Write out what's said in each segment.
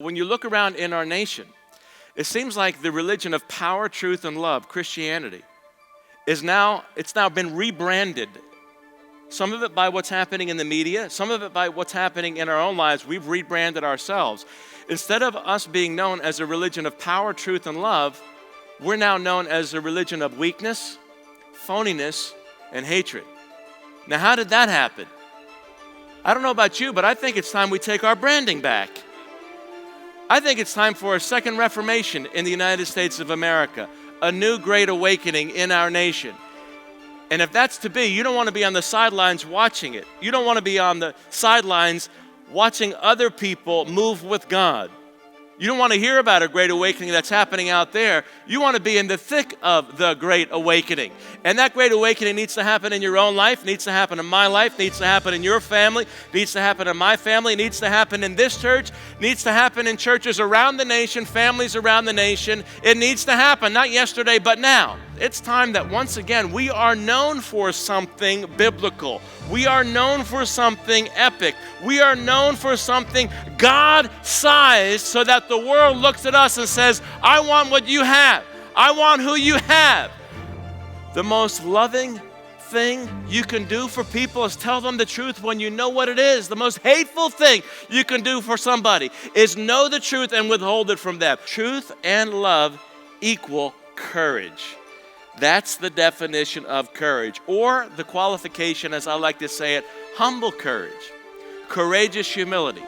When you look around in our nation, it seems like the religion of power, truth, and love, Christianity, it's now been rebranded. Some of it by what's happening in the media, some of it by what's happening in our own lives. We've rebranded ourselves. Instead of us being known as a religion of power, truth, and love, we're now known as a religion of weakness, phoniness, and hatred. Now, how did that happen? I don't know about you, but I think it's time we take our branding back. I think it's time for a second reformation in the United States of America, a new great awakening in our nation. And if that's to be, you don't want to be on the sidelines watching it. You don't want to be on the sidelines watching other people move with God. You don't want to hear about a great awakening that's happening out there. You want to be in the thick of the great awakening. And that great awakening needs to happen in your own life, needs to happen in my life, needs to happen in your family, needs to happen in my family, needs to happen in this church, needs to happen in churches around the nation, families around the nation. It needs to happen, not yesterday, but now. It's time that once again we are known for something biblical. We are known for something epic. We are known for something God-sized so that the world looks at us and says, I want what you have. I want who you have. The most loving thing you can do for people is tell them the truth when you know what it is. The most hateful thing you can do for somebody is know the truth and withhold it from them. Truth and love equal courage. That's the definition of courage, or the qualification, as I like to say it, humble courage, courageous humility.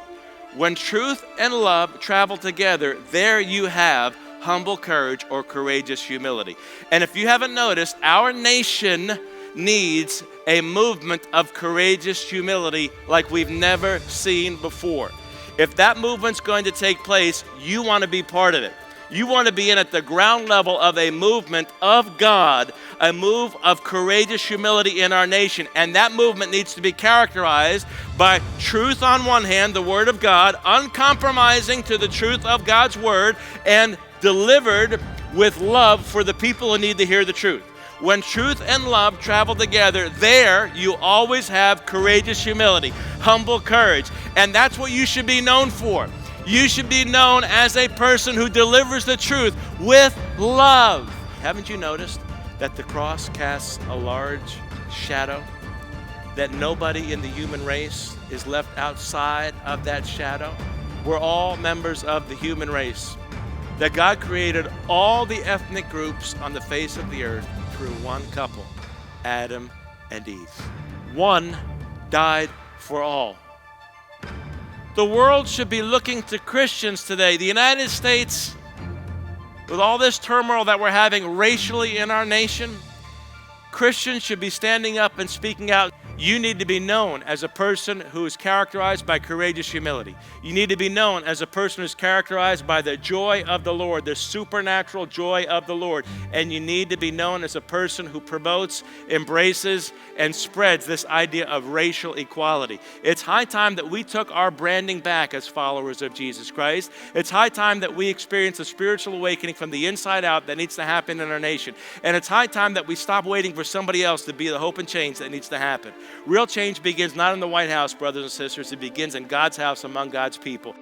When truth and love travel together, there you have humble courage or courageous humility. And if you haven't noticed, our nation needs a movement of courageous humility like we've never seen before. If that movement's going to take place, you want to be part of it. You want to be in at the ground level of a movement of God, a move of courageous humility in our nation. And that movement needs to be characterized by truth on one hand, the Word of God, uncompromising to the truth of God's Word, and delivered with love for the people who need to hear the truth. When truth and love travel together, there you always have courageous humility, humble courage. And that's what you should be known for. You should be known as a person who delivers the truth with love. Haven't you noticed that the cross casts a large shadow? That nobody in the human race is left outside of that shadow? We're all members of the human race. That God created all the ethnic groups on the face of the earth through one couple, Adam and Eve. One died for all. The world should be looking to Christians today. The United States, with all this turmoil that we're having racially in our nation, Christians should be standing up and speaking out. You need to be known as a person who is characterized by courageous humility. You need to be known as a person who is characterized by the joy of the Lord, the supernatural joy of the Lord. And you need to be known as a person who promotes, embraces, and spreads this idea of racial equality. It's high time that we took our branding back as followers of Jesus Christ. It's high time that we experience a spiritual awakening from the inside out that needs to happen in our nation. And it's high time that we stop waiting for somebody else to be the hope and change that needs to happen. Real change begins not in the White House, brothers and sisters. It begins in God's house among God's people.